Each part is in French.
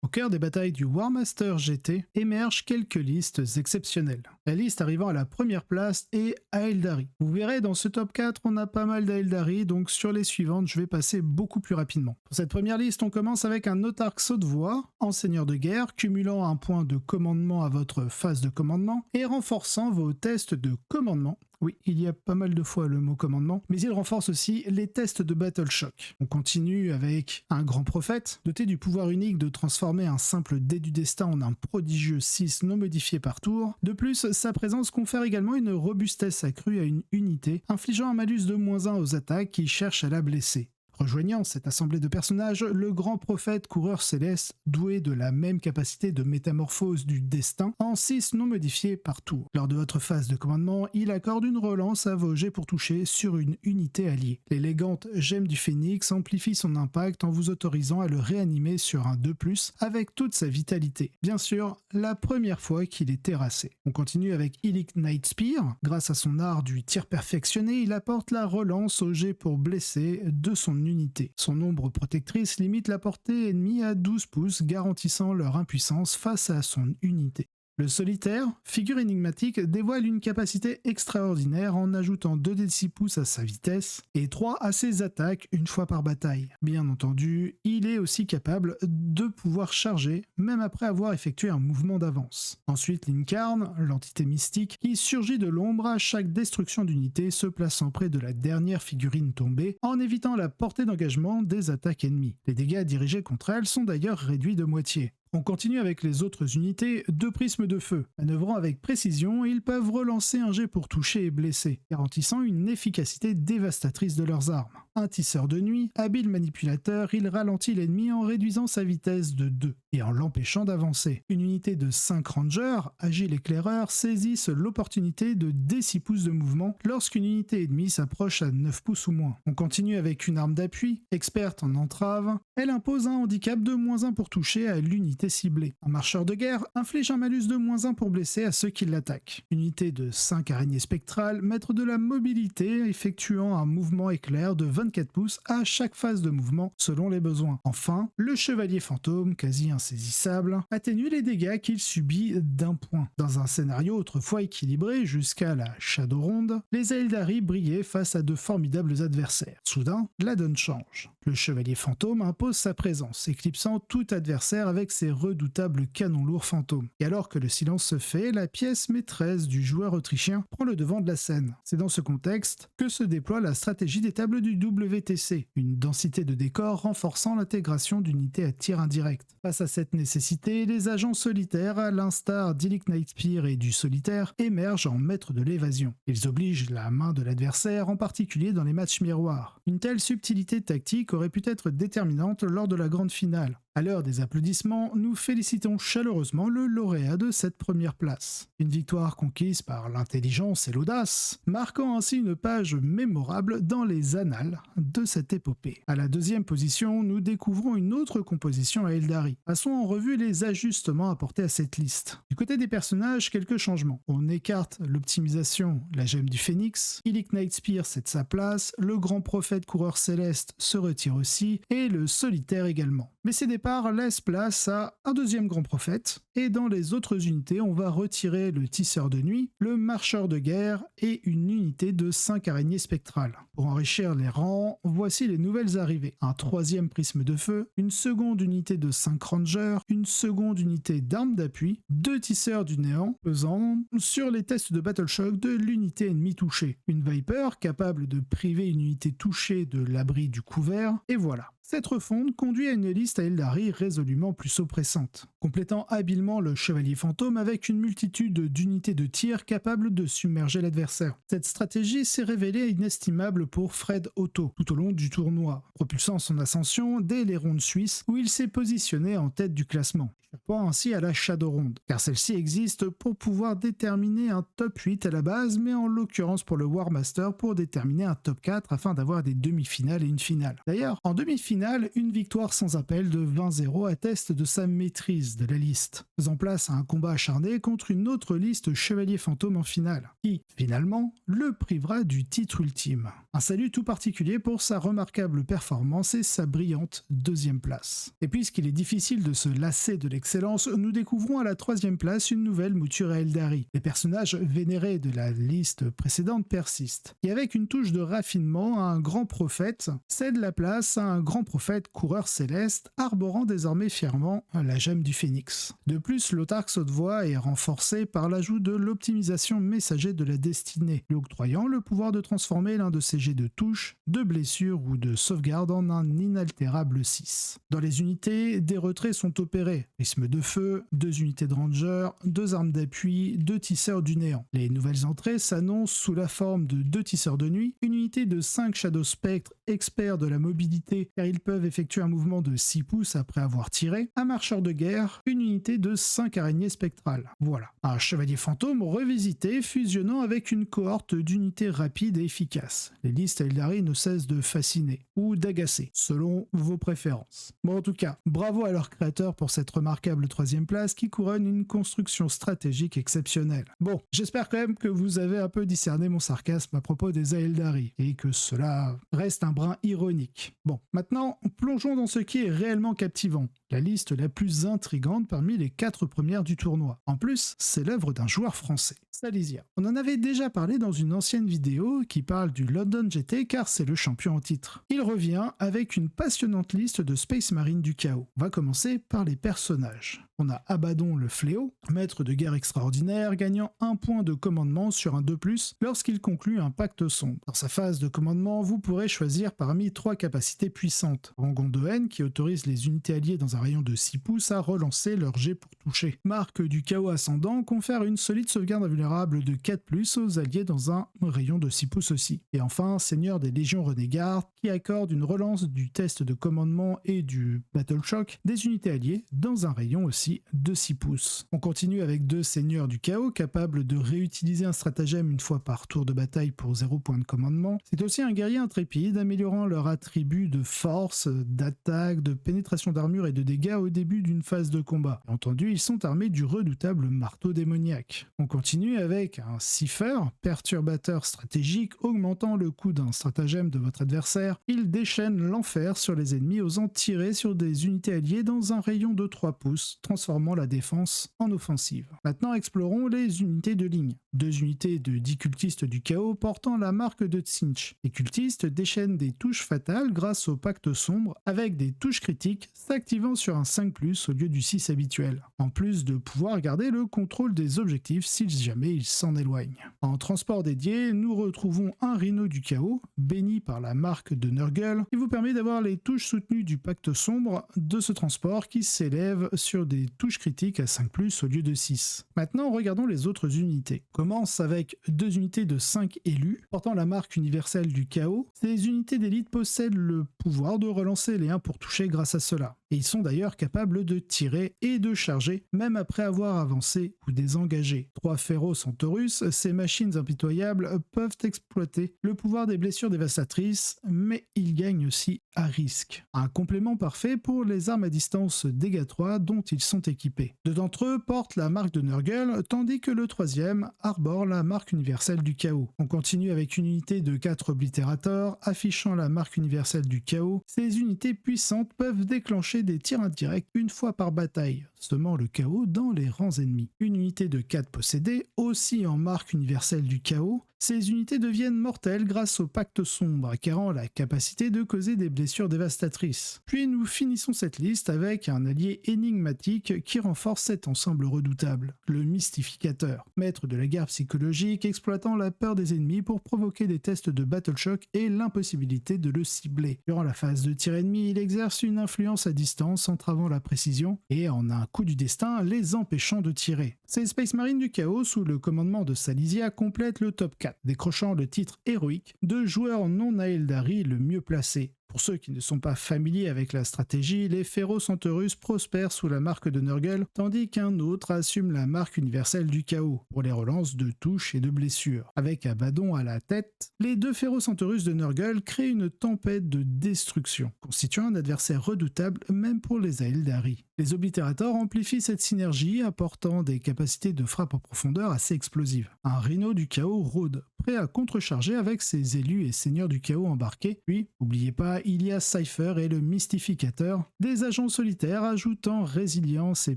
Au cœur des batailles du War Master GT émergent quelques listes exceptionnelles. La liste arrivant à la première place est Aeldari. Vous verrez, dans ce top 4, on a pas mal d'Aeldari, donc sur les suivantes, je vais passer beaucoup plus rapidement. Pour cette première liste, on commence avec un autarque saut de voie, en seigneur de guerre, cumulant un point de commandement à votre phase de commandement et renforçant vos tests de commandement. Oui, il y a pas mal de fois le mot commandement, mais il renforce aussi les tests de Battle Shock. On continue avec un grand prophète, doté du pouvoir unique de transformer un simple dé du destin en un prodigieux 6 non modifié par tour. De plus, sa présence confère également une robustesse accrue à une unité, infligeant un malus de -1 aux attaques qui cherchent à la blesser. Rejoignant cette assemblée de personnages, le grand prophète coureur céleste, doué de la même capacité de métamorphose du destin, en 6 non modifiés par tour. Lors de votre phase de commandement, il accorde une relance à vos jets pour toucher sur une unité alliée. L'élégante gemme du phénix amplifie son impact en vous autorisant à le réanimer sur un 2+, avec toute sa vitalité. Bien sûr, la première fois qu'il est terrassé. On continue avec Illic Nightspear. Grâce à son art du tir perfectionné, il apporte la relance au jet pour blesser de son unité. Son ombre protectrice limite la portée ennemie à 12 pouces, garantissant leur impuissance face à son unité. Le solitaire, figure énigmatique, dévoile une capacité extraordinaire en ajoutant 2 d 6 pouces à sa vitesse et 3 à ses attaques une fois par bataille. Bien entendu, il est aussi capable de pouvoir charger, même après avoir effectué un mouvement d'avance. Ensuite, l'Incarne, l'entité mystique, qui surgit de l'ombre à chaque destruction d'unité, se plaçant près de la dernière figurine tombée, en évitant la portée d'engagement des attaques ennemies. Les dégâts dirigés contre elle sont d'ailleurs réduits de moitié. On continue avec les autres unités, 2 prismes de feu. Manœuvrant avec précision, ils peuvent relancer un jet pour toucher et blesser, garantissant une efficacité dévastatrice de leurs armes. Un tisseur de nuit, habile manipulateur, il ralentit l'ennemi en réduisant sa vitesse de 2 et en l'empêchant d'avancer. Une unité de 5 rangers, agile éclaireur, saisissent l'opportunité de d 6 pouces de mouvement lorsqu'une unité ennemie s'approche à 9 pouces ou moins. On continue avec une arme d'appui, experte en entrave. Elle impose un handicap de -1 pour toucher à l'unité ciblée. Un marcheur de guerre inflige un malus de -1 pour blesser à ceux qui l'attaquent. Unité de 5 araignées spectrales, maître de la mobilité, effectuant un mouvement éclair de 24 pouces à chaque phase de mouvement selon les besoins. Enfin, le chevalier fantôme, quasi insaisissable, atténue les dégâts qu'il subit d'1 point. Dans un scénario autrefois équilibré jusqu'à la Shadowronde, les Aeldari brillaient face à de formidables adversaires. Soudain, la donne change. Le chevalier fantôme impose sa présence, éclipsant tout adversaire avec ses redoutables canons lourds fantômes. Et alors que le silence se fait, la pièce maîtresse du joueur autrichien prend le devant de la scène. C'est dans ce contexte que se déploie la stratégie des tables du WTC, une densité de décor renforçant l'intégration d'unités à tir indirect. Face à cette nécessité, les agents solitaires, à l'instar d'Illic Nightspear et du solitaire, émergent en maîtres de l'évasion. Ils obligent la main de l'adversaire, en particulier dans les matchs miroirs. Une telle subtilité tactique aurait pu être déterminante lors de la grande finale. À l'heure des applaudissements, nous félicitons chaleureusement le lauréat de cette première place. Une victoire conquise par l'intelligence et l'audace, marquant ainsi une page mémorable dans les annales de cette épopée. À la deuxième position, nous découvrons une autre composition à Aeldari. Passons en revue les ajustements apportés à cette liste. Du côté des personnages, quelques changements. On écarte l'optimisation, la gemme du phénix, Illic Nightspear cède sa place, le grand prophète coureur céleste se retire aussi, et le solitaire également. Mais ces départs laissent place à un deuxième grand prophète, et dans les autres unités, on va retirer le tisseur de nuit, le marcheur de guerre et une unité de 5 araignées spectrales. Pour enrichir les rangs, voici les nouvelles arrivées. Un troisième prisme de feu, une seconde unité de 5 rangers, une seconde unité d'armes d'appui, 2 tisseurs du néant, pesant sur les tests de Battle Shock de l'unité ennemie touchée. Une Viper capable de priver une unité touchée de l'abri du couvert, et voilà. Cette refonte conduit à une liste à Aeldari résolument plus oppressante, complétant habilement le chevalier fantôme avec une multitude d'unités de tir capables de submerger l'adversaire. Cette stratégie s'est révélée inestimable pour Fred Otto tout au long du tournoi, propulsant son ascension dès les rondes suisses où il s'est positionné en tête du classement, échappant ainsi à la Shadowronde, car celle-ci existe pour pouvoir déterminer un top 8 à la base, mais en l'occurrence pour le War Master pour déterminer un top 4 afin d'avoir des demi-finales et une finale. D'ailleurs, en demi-finale, final, une victoire sans appel de 20-0 atteste de sa maîtrise de la liste, faisant place à un combat acharné contre une autre liste Chevalier Fantôme en finale, qui, finalement, le privera du titre ultime. Un salut tout particulier pour sa remarquable performance et sa brillante deuxième place. Et puisqu'il est difficile de se lasser de l'excellence, nous découvrons à la troisième place une nouvelle mouture à Aeldari. Les personnages vénérés de la liste précédente persistent, et avec une touche de raffinement, un grand prophète cède la place à un grand prophète coureur céleste, arborant désormais fièrement la gemme du phénix. De plus, l'autarque Saute-Voix est renforcé par l'ajout de l'optimisation messager de la destinée, lui octroyant le pouvoir de transformer l'un de ses jets de touche, de blessure ou de sauvegarde en un inaltérable 6. Dans les unités, des retraits sont opérés. Prisme de feu, 2 unités de ranger, 2 armes d'appui, 2 tisseurs du néant. Les nouvelles entrées s'annoncent sous la forme de 2 tisseurs de nuit, une unité de 5 Shadow Spectre experts de la mobilité car ils peuvent effectuer un mouvement de 6 pouces après avoir tiré, un marcheur de guerre, une unité de 5 araignées spectrales. Voilà, un chevalier fantôme revisité fusionnant avec une cohorte d'unités rapides et efficaces. Les listes Aeldari ne cessent de fasciner, ou d'agacer, selon vos préférences. Bon, en tout cas, bravo à leur créateur pour cette remarquable troisième place qui couronne une construction stratégique exceptionnelle. Bon, j'espère quand même que vous avez un peu discerné mon sarcasme à propos des Aeldari, et que cela reste un brin ironique. Bon, maintenant, plongeons dans ce qui est réellement captivant, la liste la plus intrigante parmi les 4 premières du tournoi. En plus, c'est l'œuvre d'un joueur français, Salysia. On en avait déjà parlé dans une ancienne vidéo qui parle du London GT car c'est le champion en titre. Il revient avec une passionnante liste de Space Marine du chaos. On va commencer par les personnages. On a Abaddon le Fléau, maître de guerre extraordinaire, gagnant 1 point de commandement sur un 2+, lorsqu'il conclut un pacte sombre. Dans sa phase de commandement, vous pourrez choisir parmi 3 capacités puissantes. Rangon de haine, qui autorise les unités alliées dans un rayon de 6 pouces à relancer leur jet pour toucher. Marque du chaos ascendant, confère une solide sauvegarde invulnérable de 4+, aux alliés dans un rayon de 6 pouces aussi. Et enfin, Seigneur des Légions Renégardes, qui accorde une relance du test de commandement et du Battle Shock des unités alliées dans un rayon aussi de 6 pouces. On continue avec 2 Seigneurs du Chaos, capables de réutiliser un stratagème une fois par tour de bataille pour 0 point de commandement. C'est aussi un guerrier intrépide, améliorant leur attribut de force, d'attaque, de pénétration d'armure et de dégâts au début d'une phase de combat. Bien entendu, ils sont armés du redoutable marteau démoniaque. On continue avec un Cipher, perturbateur stratégique, augmentant le coût d'un stratagème de votre adversaire. Il déchaîne l'enfer sur les ennemis, osant tirer sur des unités alliées dans un rayon de 3 pouces, transformant la défense en offensive. Maintenant, explorons les unités de ligne. 2 unités de 10 cultistes du chaos portant la marque de Tsinch. Les cultistes déchaînent des touches fatales grâce au pacte sombre, avec des touches critiques s'activant sur un 5+, au lieu du 6 habituel, en plus de pouvoir garder le contrôle des objectifs si jamais ils s'en éloignent. En transport dédié, nous retrouvons un Rhino du chaos, béni par la marque de Nurgle, qui vous permet d'avoir les touches soutenues du pacte sombre de ce transport qui s'élève sur des touches critiques à 5+, au lieu de 6. Maintenant, regardons les autres unités. On commence avec 2 unités de 5 élus, portant la marque universelle du chaos. Ces unités d'élite possèdent le pouvoir de relancer les 1 pour toucher grâce à cela. Et ils sont d'ailleurs capables de tirer et de charger, même après avoir avancé ou désengagé. 3 Féroces Centaurus, ces machines impitoyables peuvent exploiter le pouvoir des blessures dévastatrices, mais ils gagnent aussi à risque. Un complément parfait pour les armes à distance dégâts 3 dont ils sont équipés. 2 d'entre eux portent la marque de Nurgle, tandis que le 3e arbore la marque universelle du chaos. On continue avec une unité de 4 oblitérateurs, affichant la marque universelle du chaos. Ces unités puissantes peuvent déclencher des tirs indirects une fois par bataille, semant le chaos dans les rangs ennemis. Une unité de 4 possédés, aussi en marque universelle du chaos, ces unités deviennent mortelles grâce au pacte sombre, acquérant la capacité de causer des blessures dévastatrices. Puis nous finissons cette liste avec un allié énigmatique qui renforce cet ensemble redoutable, le Mystificateur, maître de la guerre psychologique, exploitant la peur des ennemis pour provoquer des tests de Battle Shock et l'impossibilité de le cibler. Durant la phase de tir ennemi, il exerce une influence à distance, entravant la précision et, en un coup du destin, les empêchant de tirer. Ces Space Marines du chaos, sous le commandement de Salysia, complètent le top 4, décrochant le titre héroïque de joueur non Aeldari le mieux placé. Pour ceux qui ne sont pas familiers avec la stratégie, les Ferrocentaurus prospèrent sous la marque de Nurgle, tandis qu'un autre assume la marque universelle du chaos, pour les relances de touches et de blessures. Avec Abaddon à la tête, les deux Ferrocentaurus de Nurgle créent une tempête de destruction, constituant un adversaire redoutable même pour les Aeldari. Les Obliterators amplifient cette synergie, apportant des capacités de frappe en profondeur assez explosives. Un Rhino du chaos rôde, prêt à contrecharger avec ses élus et seigneurs du chaos embarqués. Puis, n'oubliez pas, il y a Cypher et le Mystificateur, des agents solitaires ajoutant résilience et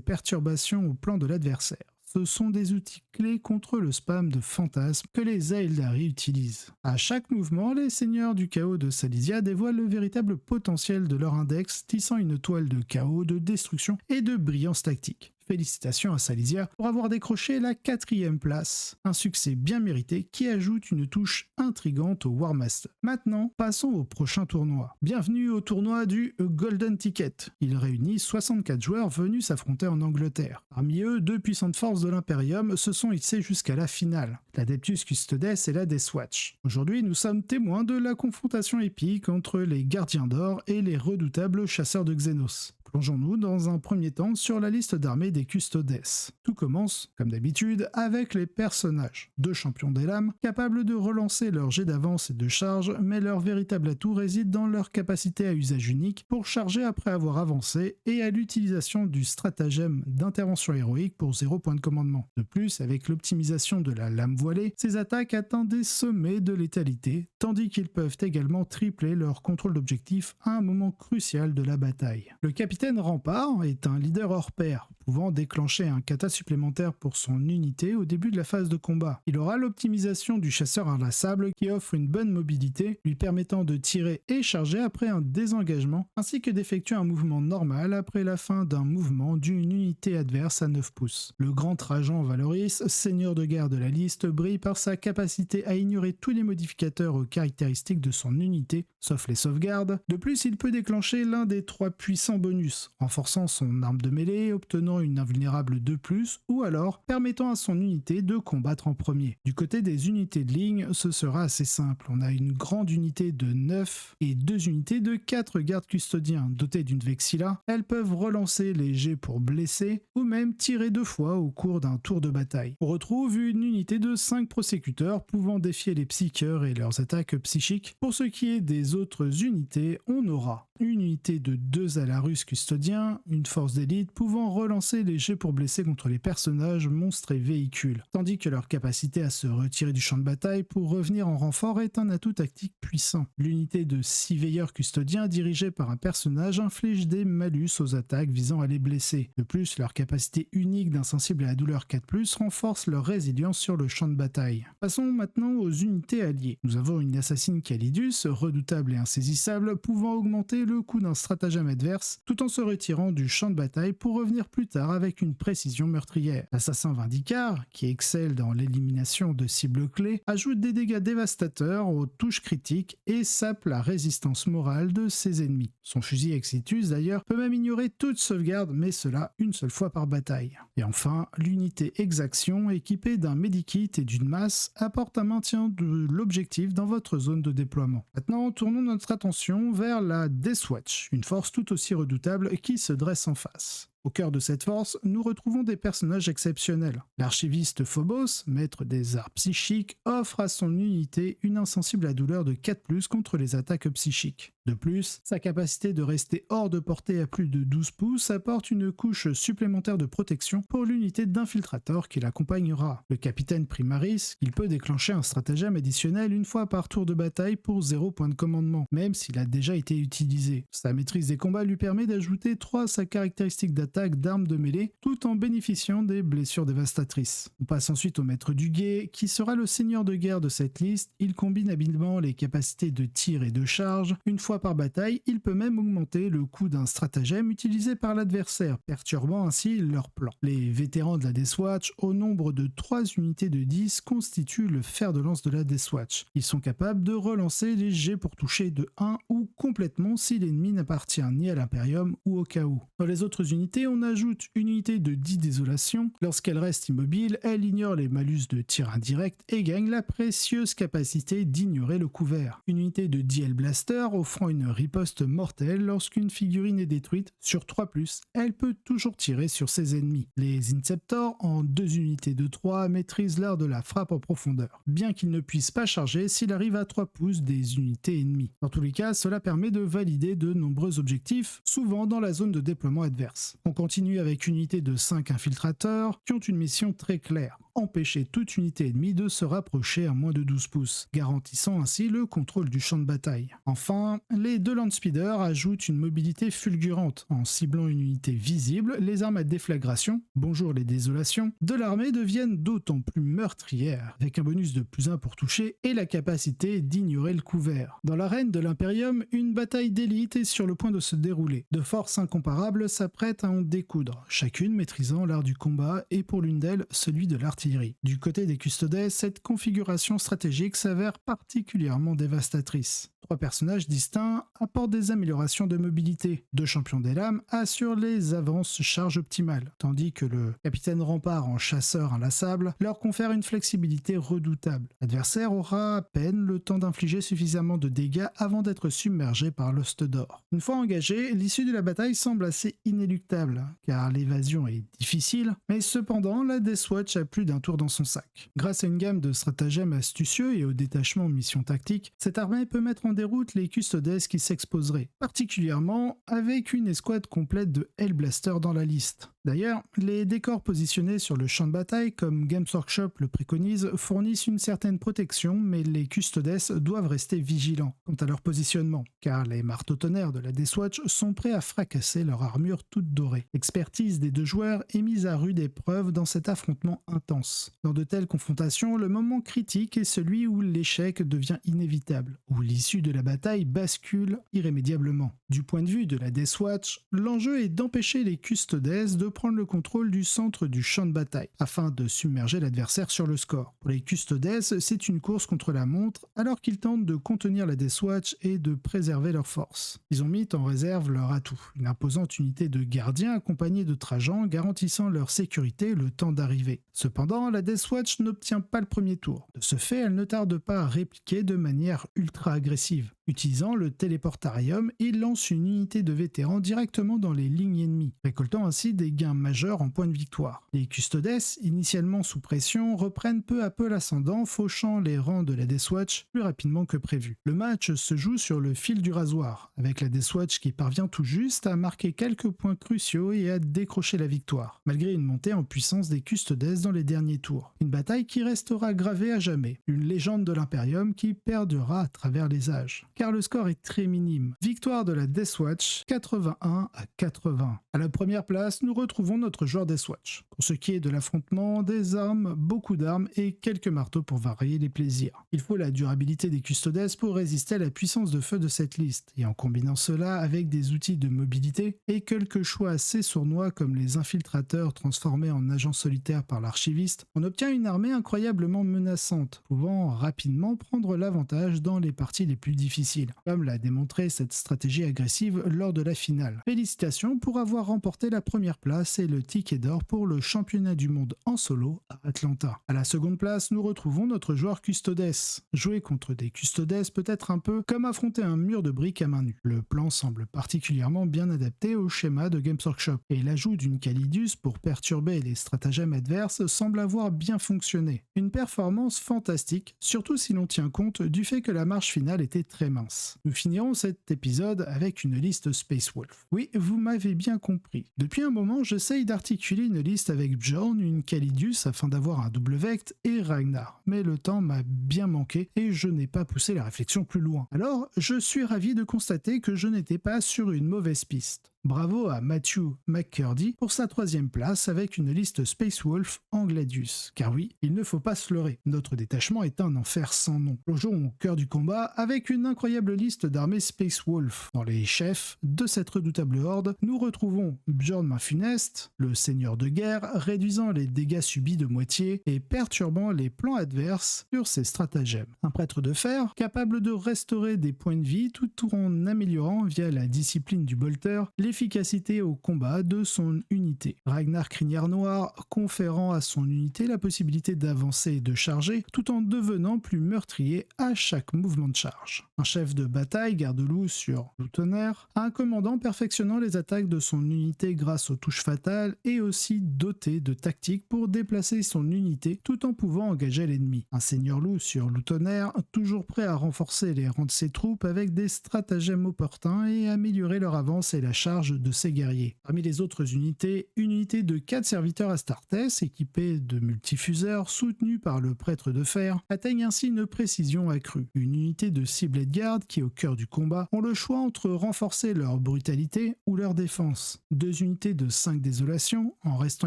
perturbation au plan de l'adversaire. Ce sont des outils clés contre le spam de fantasmes que les Aeldari utilisent. À chaque mouvement, les seigneurs du chaos de Silesia dévoilent le véritable potentiel de leur index, tissant une toile de chaos, de destruction et de brillance tactique. Félicitations à Silesia pour avoir décroché la 4e place, un succès bien mérité qui ajoute une touche intrigante au War Master. Maintenant, passons au prochain tournoi. Bienvenue au tournoi du Golden Ticket. Il réunit 64 joueurs venus s'affronter en Angleterre. Parmi eux, 2 puissantes forces de l'Imperium se sont hissées jusqu'à la finale, l'Adeptus Custodes et la Deathwatch. Aujourd'hui, nous sommes témoins de la confrontation épique entre les Gardiens d'Or et les redoutables chasseurs de Xenos. Plongeons-nous dans un premier temps sur la liste d'armées des Custodes. Tout commence, comme d'habitude, avec les personnages. 2 champions des lames, capables de relancer leur jet d'avance et de charge, mais leur véritable atout réside dans leur capacité à usage unique pour charger après avoir avancé et à l'utilisation du stratagème d'intervention héroïque pour 0 point de commandement. De plus, avec l'optimisation de la lame voilée, ces attaques atteignent des sommets de létalité, tandis qu'ils peuvent également tripler leur contrôle d'objectif à un moment crucial de la bataille. Le capitaine Rempart est un leader hors pair, pouvant déclencher un kata supplémentaire pour son unité au début de la phase de combat. Il aura l'optimisation du chasseur inlassable qui offre une bonne mobilité, lui permettant de tirer et charger après un désengagement, ainsi que d'effectuer un mouvement normal après la fin d'un mouvement d'une unité adverse à 9 pouces. Le grand Trajan Valoris, seigneur de guerre de la liste, brille par sa capacité à ignorer tous les modificateurs aux caractéristiques de son unité, sauf les sauvegardes. De plus, il peut déclencher l'un des 3 puissants bonus, renforçant son arme de mêlée, obtenant une invulnérable de plus, ou alors permettant à son unité de combattre en premier. Du côté des unités de ligne, ce sera assez simple. On a une grande unité de 9 et 2 unités de 4 gardes custodiens dotées d'une Vexilla. Elles peuvent relancer les jets pour blesser, ou même tirer 2 fois au cours d'un tour de bataille. On retrouve une unité de 5 prosécuteurs pouvant défier les psycheurs et leurs attaques psychiques. Pour ce qui est des autres unités, on aura une unité de 2 Alarus custodiens, une force d'élite pouvant relancer les jets pour blesser contre les personnages, monstres et véhicules, tandis que leur capacité à se retirer du champ de bataille pour revenir en renfort est un atout tactique puissant. L'unité de 6 veilleurs custodiens dirigée par un personnage inflige des malus aux attaques visant à les blesser. De plus, leur capacité unique d'insensible à la douleur 4+, renforce leur résilience sur le champ de bataille. Passons maintenant aux unités alliées. Nous avons une assassine Calidus, redoutable et insaisissable, pouvant augmenter le coût d'un stratagème adverse tout en se retirant du champ de bataille pour revenir plus tard avec une précision meurtrière. L'assassin Vindicar, qui excelle dans l'élimination de cibles clés, ajoute des dégâts dévastateurs aux touches critiques et sape la résistance morale de ses ennemis. Son fusil Exitus d'ailleurs peut même ignorer toute sauvegarde, mais cela une seule fois par bataille. Et enfin, l'unité Exaction, équipée d'un medikit et d'une masse, apporte un maintien de l'objectif dans votre zone de déploiement. Maintenant, tournons notre attention vers la Deathwatch, une force tout aussi redoutable qui se dresse en face. Au cœur de cette force, nous retrouvons des personnages exceptionnels. L'archiviste Phobos, maître des arts psychiques, offre à son unité une insensible à douleur de 4+, contre les attaques psychiques. De plus, sa capacité de rester hors de portée à plus de 12 pouces apporte une couche supplémentaire de protection pour l'unité d'infiltrator qui l'accompagnera. Le capitaine Primaris, il peut déclencher un stratagème additionnel une fois par tour de bataille pour 0 point de commandement, même s'il a déjà été utilisé. Sa maîtrise des combats lui permet d'ajouter 3 à sa caractéristique d'attaque d'armes de mêlée, tout en bénéficiant des blessures dévastatrices. On passe ensuite au maître du guet, qui sera le seigneur de guerre de cette liste. Il combine habilement les capacités de tir et de charge. Une fois par bataille, il peut même augmenter le coût d'un stratagème utilisé par l'adversaire, perturbant ainsi leur plan. Les vétérans de la Deathwatch, au nombre de 3 unités de 10, constituent le fer de lance de la Deathwatch. Ils sont capables de relancer les jets pour toucher de 1 ou complètement si l'ennemi n'appartient ni à l'Imperium ou au chaos. Dans les autres unités, on ajoute une unité de 10 désolation. Lorsqu'elle reste immobile, elle ignore les malus de tir indirect et gagne la précieuse capacité d'ignorer le couvert. Une unité de 10 Hellblaster offrant offrant une riposte mortelle lorsqu'une figurine est détruite. Sur 3+, elle peut toujours tirer sur ses ennemis. Les Inceptors, en 2 unités de 3, maîtrisent l'art de la frappe en profondeur, bien qu'ils ne puissent pas charger s'il arrive à 3 pouces des unités ennemies. Dans tous les cas, cela permet de valider de nombreux objectifs, souvent dans la zone de déploiement adverse. On continue avec une unité de 5 infiltrateurs qui ont une mission très claire: empêcher toute unité ennemie de se rapprocher à moins de 12 pouces, garantissant ainsi le contrôle du champ de bataille. Enfin, les 2 Landspeeders ajoutent une mobilité fulgurante. En ciblant une unité visible, les armes à déflagration, bonjour les désolations, de l'armée deviennent d'autant plus meurtrières, avec un bonus de +1 pour toucher et la capacité d'ignorer le couvert. Dans l'arène de l'Imperium, une bataille d'élite est sur le point de se dérouler. De forces incomparables s'apprêtent à en découdre, chacune maîtrisant l'art du combat et pour l'une d'elles, celui de l'artillerie. Du côté des Custodes, cette configuration stratégique s'avère particulièrement dévastatrice. 3 personnages distincts apportent des améliorations de mobilité. 2 champions des lames assurent les avances charge optimales, tandis que le capitaine Rempart en chasseur inlassable leur confère une flexibilité redoutable. L'adversaire aura à peine le temps d'infliger suffisamment de dégâts avant d'être submergé par l'Host d'Or. Une fois engagé, l'issue de la bataille semble assez inéluctable, car l'évasion est difficile, mais cependant la Deathwatch a plus d'un tour dans son sac. Grâce à une gamme de stratagèmes astucieux et au détachement mission tactique, cette armée peut mettre en déroute les Custodes qui s'exposeraient, particulièrement avec une escouade complète de Hellblaster dans la liste. D'ailleurs, les décors positionnés sur le champ de bataille, comme Games Workshop le préconise, fournissent une certaine protection, mais les Custodes doivent rester vigilants quant à leur positionnement, car les marteaux-tonnerres de la Deathwatch sont prêts à fracasser leur armure toute dorée. L'expertise des 2 joueurs est mise à rude épreuve dans cet affrontement intense. Dans de telles confrontations, le moment critique est celui où l'échec devient inévitable, où l'issue de la bataille bascule irrémédiablement. Du point de vue de la Deathwatch, l'enjeu est d'empêcher les Custodes de prendre le contrôle du centre du champ de bataille, afin de submerger l'adversaire sur le score. Pour les Custodes, c'est une course contre la montre, alors qu'ils tentent de contenir la Deathwatch et de préserver leurs forces. Ils ont mis en réserve leur atout, une imposante unité de gardiens accompagnée de Trajans garantissant leur sécurité le temps d'arriver. Cependant, la Deathwatch n'obtient pas le premier tour. De ce fait, elle ne tarde pas à répliquer de manière ultra agressive. Utilisant le téléportarium, il lance une unité de vétérans directement dans les lignes ennemies, récoltant ainsi des gains majeurs en points de victoire. Les Custodes, initialement sous pression, reprennent peu à peu l'ascendant, fauchant les rangs de la Deathwatch plus rapidement que prévu. Le match se joue sur le fil du rasoir, avec la Deathwatch qui parvient tout juste à marquer quelques points cruciaux et à décrocher la victoire, malgré une montée en puissance des Custodes dans les derniers tours. Une bataille qui restera gravée à jamais, une légende de l'Imperium qui perdura à travers les âges. Car le score est très minime. Victoire de la Deathwatch, 81-80. À la première place, nous retrouvons notre joueur Deathwatch. Pour ce qui est de l'affrontement, des armes, beaucoup d'armes et quelques marteaux pour varier les plaisirs. Il faut la durabilité des Custodes pour résister à la puissance de feu de cette liste, et en combinant cela avec des outils de mobilité et quelques choix assez sournois comme les infiltrateurs transformés en agents solitaires par l'archiviste, on obtient une armée incroyablement menaçante, pouvant rapidement prendre l'avantage dans les parties les plus difficiles, comme l'a démontré cette stratégie agressive lors de la finale. Félicitations pour avoir remporté la première place et le ticket d'or pour le championnat du monde en solo à Atlanta. À la seconde place, nous retrouvons notre joueur Custodes. Jouer contre des Custodes peut être un peu comme affronter un mur de briques à main nue. Le plan semble particulièrement bien adapté au schéma de Games Workshop, et l'ajout d'une Calidus pour perturber les stratagèmes adverses semble avoir bien fonctionné. Une performance fantastique, surtout si l'on tient compte du fait que la marche finale était très mince. Nous finirons cet épisode avec une liste Space Wolf. Oui, vous m'avez bien compris. Depuis un moment, j'essaye d'articuler une liste avec Bjorn, une Calidus afin d'avoir un double Vect et Ragnar, mais le temps m'a bien manqué et je n'ai pas poussé la réflexion plus loin. Alors, je suis ravi de constater que je n'étais pas sur une mauvaise piste. Bravo à Matthew McCurdy pour sa 3e place avec une liste Space Wolf en Gladius. Car oui, il ne faut pas se leurrer, notre détachement est un enfer sans nom. Plongeons au cœur du combat avec une incroyable liste d'armées Space Wolf. Dans les chefs de cette redoutable horde, nous retrouvons Bjorn Main Funeste, le seigneur de guerre, réduisant les dégâts subis de moitié et perturbant les plans adverses sur ses stratagèmes. Un prêtre de fer, capable de restaurer des points de vie tout en améliorant via la discipline du bolter les l'efficacité au combat de son unité. Ragnar Crinière Noire conférant à son unité la possibilité d'avancer et de charger tout en devenant plus meurtrier à chaque mouvement de charge. Un chef de bataille, garde-loup sur Loutonnerre, un commandant perfectionnant les attaques de son unité grâce aux touches fatales et aussi doté de tactiques pour déplacer son unité tout en pouvant engager l'ennemi. Un seigneur loup sur Loutonnerre, toujours prêt à renforcer les rangs de ses troupes avec des stratagèmes opportuns et améliorer leur avance et la charge de ses guerriers. Parmi les autres unités, une unité de 4 serviteurs Astartes équipés de multifuseurs soutenus par le prêtre de fer atteignent ainsi une précision accrue. Une unité de 6 Blade Guard qui, au cœur du combat, ont le choix entre renforcer leur brutalité ou leur défense. 2 unités de 5 désolations, en restant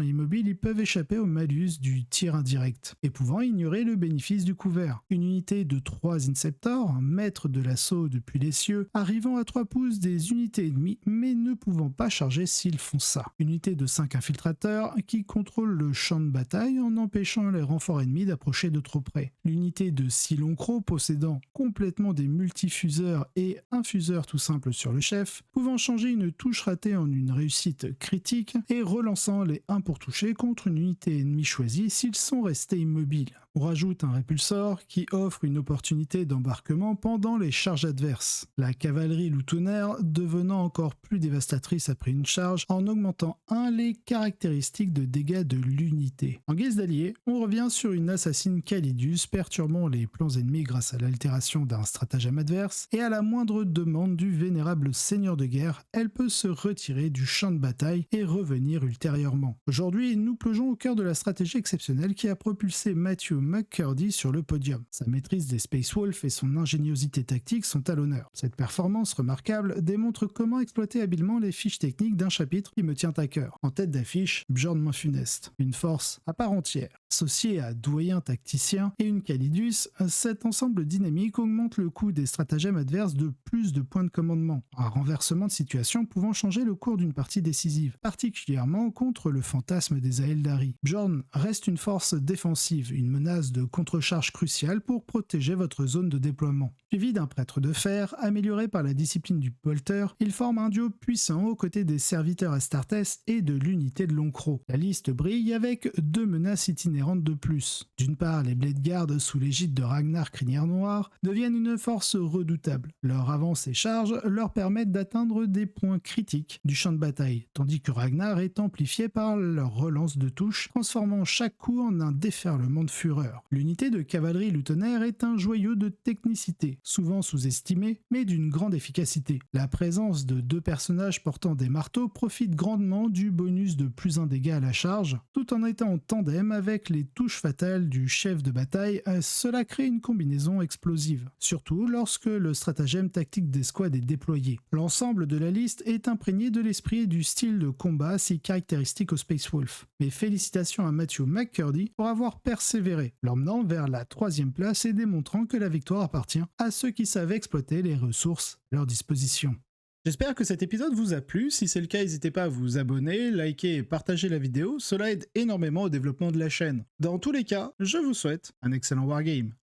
immobiles, ils peuvent échapper au malus du tir indirect et pouvant ignorer le bénéfice du couvert. Une unité de 3 Inceptors, maîtres de l'assaut depuis les cieux, arrivant à 3 pouces des unités ennemies mais ne pouvant pas charger s'ils font ça. Une unité de 5 infiltrateurs qui contrôlent le champ de bataille en empêchant les renforts ennemis d'approcher de trop près. L'unité de 6 longs crocs possédant complètement des multifuseurs et un fuseur tout simple sur le chef, pouvant changer une touche ratée en une réussite critique et relançant les 1 pour toucher contre une unité ennemie choisie s'ils sont restés immobiles. On rajoute un répulsor qui offre une opportunité d'embarquement pendant les charges adverses. La cavalerie Loutonnerre devenant encore plus dévastatrice après une charge en augmentant les caractéristiques de dégâts de l'unité. En guise d'allié, on revient sur une assassine Calidus perturbant les plans ennemis grâce à l'altération d'un stratagème adverse et à la moindre demande du vénérable seigneur de guerre, elle peut se retirer du champ de bataille et revenir ultérieurement. Aujourd'hui, nous plongeons au cœur de la stratégie exceptionnelle qui a propulsé Matthew McCurdy sur le podium. Sa maîtrise des Space Wolves et son ingéniosité tactique sont à l'honneur. Cette performance remarquable démontre comment exploiter habilement les fiches techniques d'un chapitre qui me tient à cœur. En tête d'affiche, Bjorn moins funeste, une force à part entière. Associé à doyen tacticien et une Calidus, cet ensemble dynamique augmente le coût des stratagèmes adverses de plus de points de commandement, un renversement de situation pouvant changer le cours d'une partie décisive, particulièrement contre le fantasme des Aeldari. Bjorn reste une force défensive, une menace de contre-charge cruciale pour protéger votre zone de déploiement. Suivi d'un prêtre de fer, amélioré par la discipline du polter, il forme un duo puissant aux côtés des serviteurs Astartes et de l'unité de Loncro. La liste brille avec 2 menaces itinérantes de plus. D'une part, les Blade Guard sous l'égide de Ragnar Crinière Noire deviennent une force redoutable. Leur avance et charge leur permettent d'atteindre des points critiques du champ de bataille, tandis que Ragnar est amplifié par leur relance de touche, transformant chaque coup en un déferlement de fureur. L'unité de cavalerie Loutonnerre est un joyau de technicité, souvent sous-estimé, mais d'une grande efficacité. La présence de 2 personnages portant des marteaux profite grandement du bonus de plus 1 dégât à la charge, tout en étant en tandem avec les touches fatales du chef de bataille. Cela crée une combinaison explosive, surtout lorsque le stratagème tactique d'escouade est déployé. L'ensemble de la liste est imprégné de l'esprit et du style de combat si caractéristique au Space Wolf. Mais félicitations à Matthew McCurdy pour avoir persévéré, l'emmenant vers la 3e place et démontrant que la victoire appartient à ceux qui savent exploiter les ressources à leur disposition. J'espère que cet épisode vous a plu. Si c'est le cas, n'hésitez pas à vous abonner, liker et partager la vidéo. Cela aide énormément au développement de la chaîne. Dans tous les cas, je vous souhaite un excellent wargame.